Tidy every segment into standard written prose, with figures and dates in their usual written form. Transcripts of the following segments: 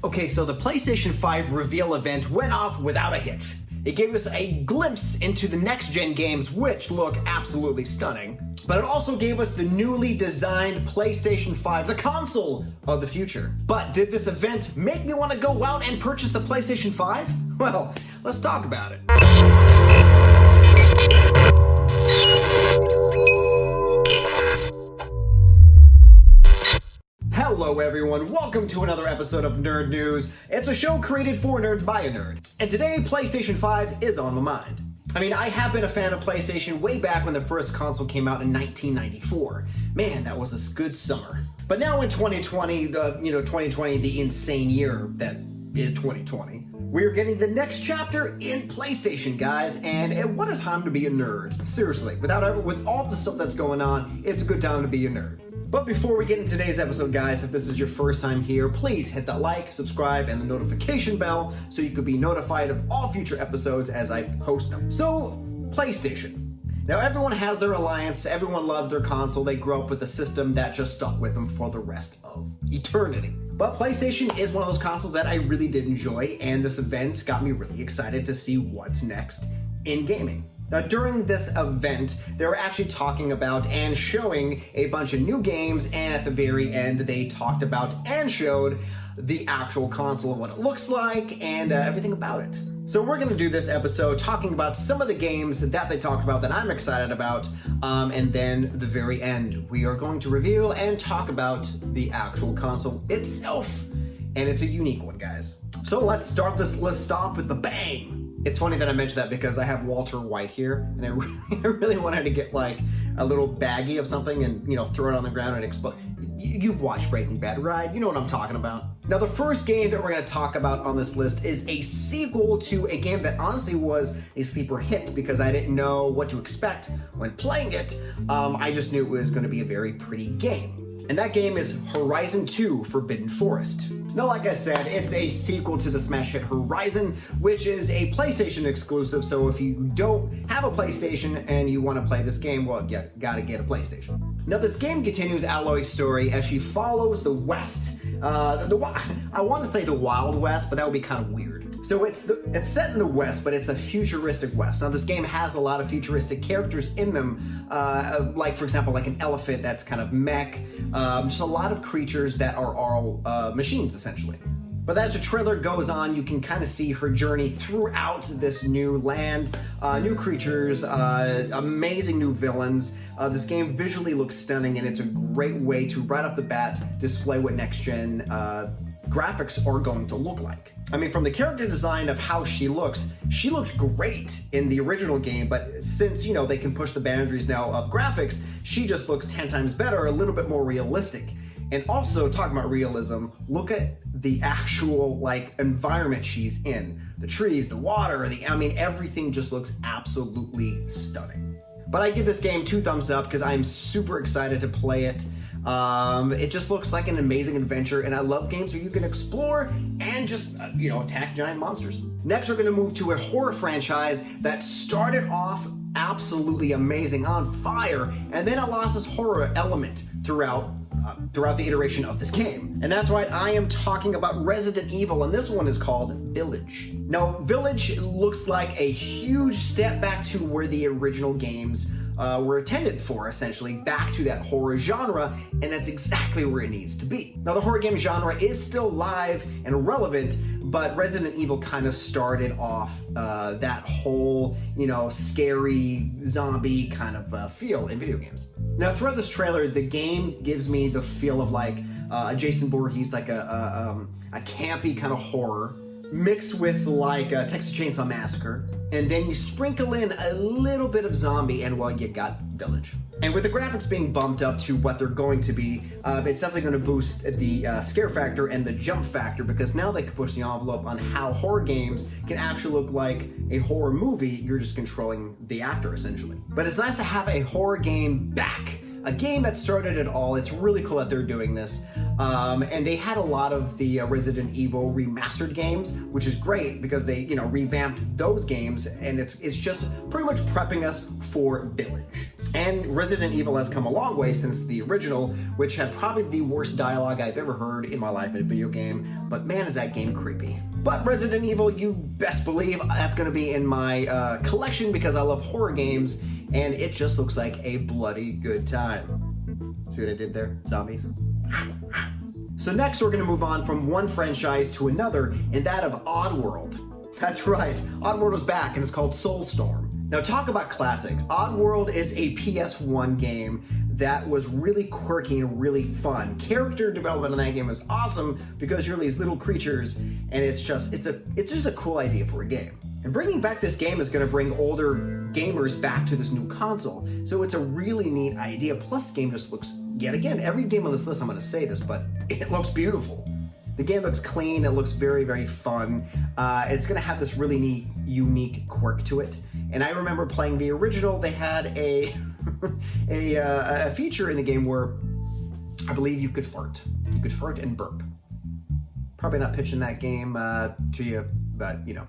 Okay, so the PlayStation 5 Reveal event went off without a hitch. It gave us a glimpse into the next-gen games, which look absolutely stunning. But it also gave us the newly designed PlayStation 5, the console of the future. But did this event make me want to go out and purchase the PlayStation 5? Well, let's talk about it. Hello everyone, welcome to another episode of Nerd News. It's a show created for nerds by a nerd. And today, PlayStation 5 is on my mind. I mean, I have been a fan of PlayStation way back when the first console came out in 1994. Man, that was a good summer. But now in 2020, the insane year that is 2020, we're getting the next chapter in PlayStation, guys, and what a time to be a nerd. Seriously, with all the stuff that's going on, it's a good time to be a nerd. But before we get into today's episode, guys, if this is your first time here, please hit that like, subscribe, and the notification bell so you could be notified of all future episodes as I post them. So, PlayStation. Now, everyone has their alliance, everyone loves their console, they grew up with a system that just stuck with them for the rest of eternity. But PlayStation is one of those consoles that I really did enjoy, and this event got me really excited to see what's next in gaming. Now, during this event, they were actually talking about and showing a bunch of new games, and at the very end, they talked about and showed the actual console, what it looks like, and everything about it. So we're going to do this episode talking about some of the games that they talked about that I'm excited about, and then the very end, we are going to reveal and talk about the actual console itself, and it's a unique one, guys. So let's start this list off with the bang! It's funny that I mentioned that because I have Walter White here, and I really wanted to get like a little baggie of something and, throw it on the ground and explode. You've watched Breaking Bad, right? You know what I'm talking about. Now, the first game that we're going to talk about on this list is a sequel to a game that honestly was a sleeper hit because I didn't know what to expect when playing it. I just knew it was going to be a very pretty game. And that game is Horizon 2 Forbidden Forest. Now, like I said, it's a sequel to the smash hit Horizon, which is a PlayStation exclusive, so if you don't have a PlayStation and you want to play this game, well, you gotta get a PlayStation. Now, this game continues Aloy's story as she follows the West, I want to say the Wild West, but that would be kind of weird. So it's set in the West, but it's a futuristic West. Now, this game has a lot of futuristic characters in them, like, for example, like an elephant that's kind of mech, just a lot of creatures that are all machines, essentially. But as the trailer goes on, you can kind of see her journey throughout this new land, new creatures, amazing new villains. This game visually looks stunning, and it's a great way to, right off the bat, display what next-gen graphics are going to look like. I mean, from the character design of how she looked great in the original game, but since, they can push the boundaries now of graphics, she just looks 10 times better, a little bit more realistic. And also, talking about realism, look at the actual, environment she's in. The trees, the water, everything just looks absolutely stunning. But I give this game 2 thumbs up because I'm super excited to play it. It just looks like an amazing adventure, and I love games where you can explore and just, attack giant monsters. Next, we're going to move to a horror franchise that started off absolutely amazing, on fire, and then it lost its horror element throughout the iteration of this game. And that's right, I am talking about Resident Evil, and this one is called Village. Now, Village looks like a huge step back to where the original games were intended for, essentially, back to that horror genre, and that's exactly where it needs to be. Now, the horror game genre is still live and relevant, but Resident Evil kind of started off that whole, scary zombie kind of feel in video games. Now, throughout this trailer, the game gives me the feel of a Jason Voorhees, a campy kind of horror, mixed with a Texas Chainsaw Massacre, and then you sprinkle in a little bit of zombie, and well, you got Village. And with the graphics being bumped up to what they're going to be, it's definitely going to boost the scare factor and the jump factor, because now they can push the envelope on how horror games can actually look like a horror movie. You're just controlling the actor, essentially. But it's nice to have a horror game back. A game that started it all. It's really cool that they're doing this. And they had a lot of the Resident Evil remastered games, which is great because they, revamped those games, and it's just pretty much prepping us for Village. And Resident Evil has come a long way since the original, which had probably the worst dialogue I've ever heard in my life in a video game, but man is that game creepy. But Resident Evil, you best believe that's going to be in my collection because I love horror games, and it just looks like a bloody good time. See what I did there? Zombies. So next we're going to move on from one franchise to another, and that of Oddworld. That's right, Oddworld is back and it's called Soulstorm. Now talk about classic. Oddworld is a PS1 game that was really quirky and really fun. Character development in that game is awesome because you're these little creatures, and it's just a cool idea for a game. And bringing back this game is going to bring older gamers back to this new console. So it's a really neat idea. Plus the game just looks, yet again, every game on this list, I'm going to say this, but it looks beautiful. The game looks clean, it looks very, very fun. It's gonna have this really neat, unique quirk to it. And I remember playing the original, they had a feature in the game where I believe you could fart. You could fart and burp. Probably not pitching that game to you, but you know,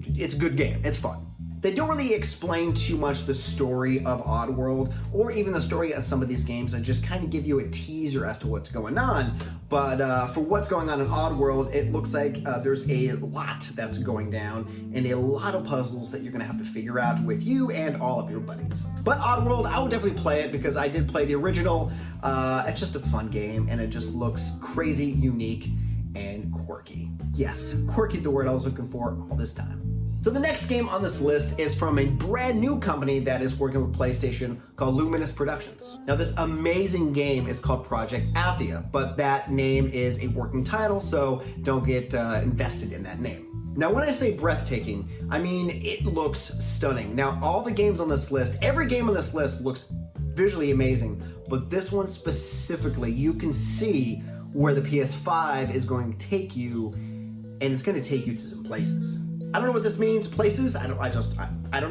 it's a good game, it's fun. They don't really explain too much the story of Oddworld, or even the story of some of these games. They just kind of give you a teaser as to what's going on. But for what's going on in Oddworld, it looks like there's a lot that's going down, and a lot of puzzles that you're gonna have to figure out with you and all of your buddies. But Oddworld, I would definitely play it because I did play the original. It's just a fun game, and it just looks crazy, unique, and quirky. Yes, quirky is the word I was looking for all this time. So the next game on this list is from a brand new company that is working with PlayStation called Luminous Productions. Now this amazing game is called Project Athia, but that name is a working title, so don't get invested in that name. Now when I say breathtaking, I mean it looks stunning. Now all the games on this list, every game on this list looks visually amazing, but this one specifically, you can see where the PS5 is going to take you, and it's going to take you to some places. I don't know what this means, places, I don't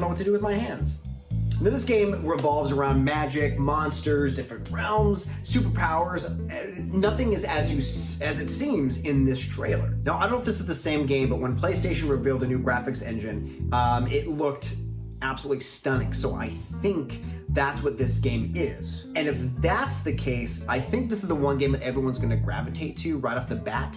know what to do with my hands. Now this game revolves around magic, monsters, different realms, superpowers. Nothing is as it seems in this trailer. Now I don't know if this is the same game, but when PlayStation revealed the new graphics engine, it looked absolutely stunning. So I think that's what this game is. And if that's the case, I think this is the one game that everyone's gonna gravitate to right off the bat,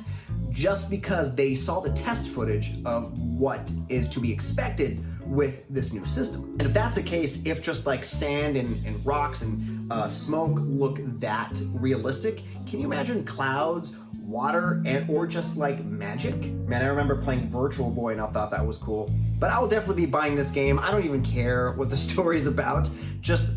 just because they saw the test footage of what is to be expected with this new system. And if that's the case, if just like sand and rocks and smoke look that realistic, can you imagine clouds, water, or just like magic? Man, I remember playing Virtual Boy and I thought that was cool. But I will definitely be buying this game. I don't even care what the story's about. Just,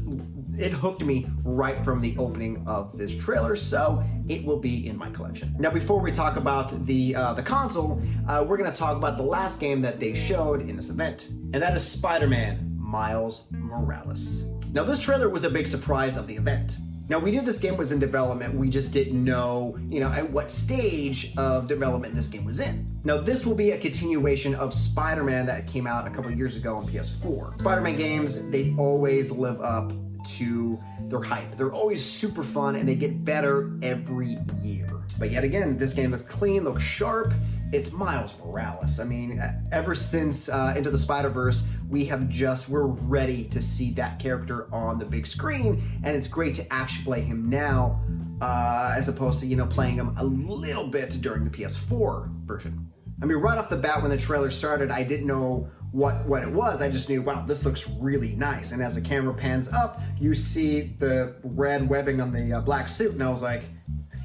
it hooked me right from the opening of this trailer, so it will be in my collection. Now, before we talk about the console, we're gonna talk about the last game that they showed in this event, and that is Spider-Man Miles Morales. Now, this trailer was a big surprise of the event. Now, we knew this game was in development, we just didn't know, at what stage of development this game was in. Now, this will be a continuation of Spider-Man that came out a couple of years ago on PS4. Spider-Man games, they always live up to their hype. They're always super fun and they get better every year. But yet again, this game looks clean, looks sharp. It's Miles Morales. I mean, ever since Into the Spider-Verse, we're ready to see that character on the big screen, and it's great to actually play him now, as opposed to, playing him a little bit during the PS4 version. I mean, right off the bat when the trailer started, I didn't know what it was. I just knew, wow, this looks really nice. And as the camera pans up, you see the red webbing on the black suit, and I was like,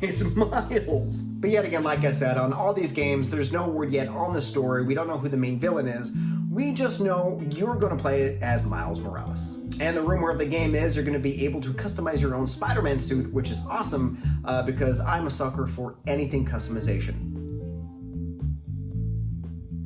it's Miles. But yet again, like I said, on all these games, there's no word yet on the story. We don't know who the main villain is. We just know you're going to play it as Miles Morales. And the rumor of the game is you're going to be able to customize your own Spider-Man suit, which is awesome because I'm a sucker for anything customization.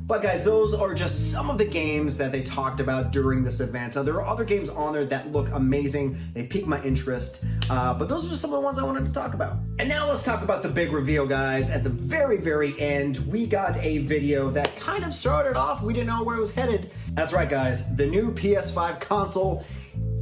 But guys, those are just some of the games that they talked about during this event. Now, there are other games on there that look amazing. They pique my interest, but those are just some of the ones I wanted to talk about. And now let's talk about the big reveal, guys. At the very, very end, we got a video that kind of started off, we didn't know where it was headed. That's right, guys, the new PS5 console,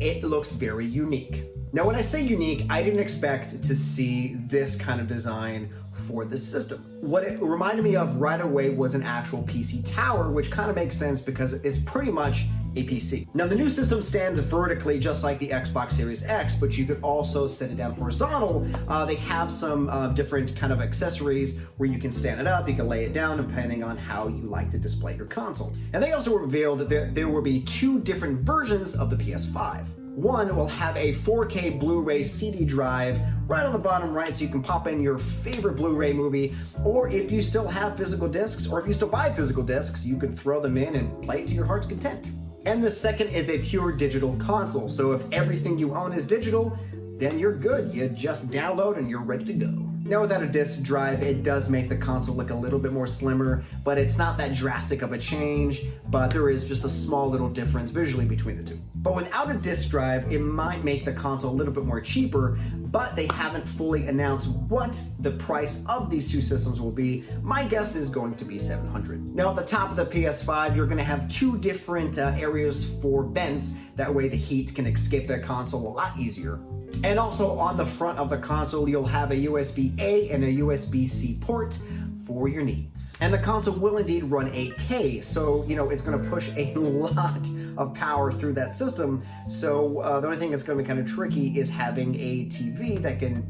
it looks very unique. Now, when I say unique, I didn't expect to see this kind of design for this system. What it reminded me of right away was an actual PC tower, which kind of makes sense because it's pretty much a PC. Now the new system stands vertically just like the Xbox Series X, but you could also set it down horizontal. They have some different kind of accessories where you can stand it up, you can lay it down depending on how you like to display your console. And they also revealed that there will be 2 different versions of the PS5. One will have a 4K Blu-ray CD drive right on the bottom right, so you can pop in your favorite Blu-ray movie, or if you still have physical discs, or if you still buy physical discs, you can throw them in and play it to your heart's content. And the second is a pure digital console, so if everything you own is digital, then you're good. You just download and you're ready to go. Now without a disc drive, it does make the console look a little bit more slimmer, but it's not that drastic of a change, but there is just a small little difference visually between the two. But without a disc drive, it might make the console a little bit more cheaper, but they haven't fully announced what the price of these 2 systems will be. My guess is going to be $700. Now at the top of the PS5, you're going to have 2 different areas for vents. That way the heat can escape the console a lot easier. And also on the front of the console, you'll have a USB-A and a USB-C port for your needs. And the console will indeed run 8K, so it's going to push a lot of power through that system. So the only thing that's going to be kind of tricky is having a TV that can,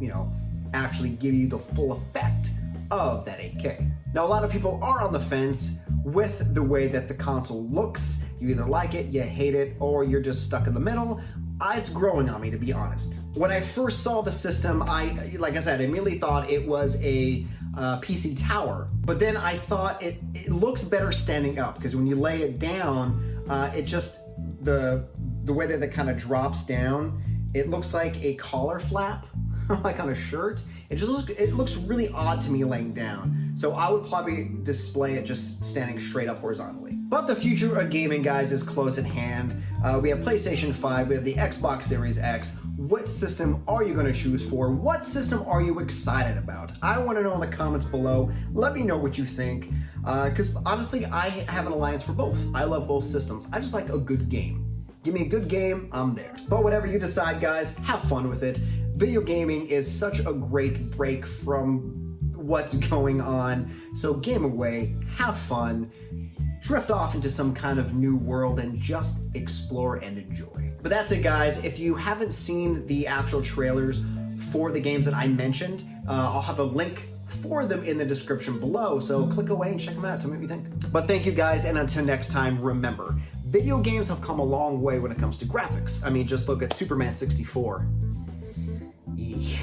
actually give you the full effect of that 8K. Now a lot of people are on the fence with the way that the console looks. You either like it, you hate it, or you're just stuck in the middle. It's growing on me, to be honest. When I first saw the system, like I said, I immediately thought it was a PC tower. But then I thought it looks better standing up, because when you lay it down, it just, the way that it kind of drops down, it looks like a collar flap, like on a shirt. It looks really odd to me laying down. So I would probably display it just standing straight up horizontally. But the future of gaming, guys, is close at hand. We have PlayStation 5, we have the Xbox Series X. What system are you going to choose for? What system are you excited about? I want to know in the comments below. Let me know what you think. Because honestly, I have an alliance for both. I love both systems. I just like a good game. Give me a good game, I'm there. But whatever you decide, guys, have fun with it. Video gaming is such a great break from what's going on. So game away, have fun, drift off into some kind of new world and just explore and enjoy. But that's it, guys. If you haven't seen the actual trailers for the games that I mentioned, I'll have a link for them in the description below, so click away and check them out. Tell me what you think. But thank you, guys, and until next time, remember, video games have come a long way when it comes to graphics. I mean, just look at Superman 64. Eek.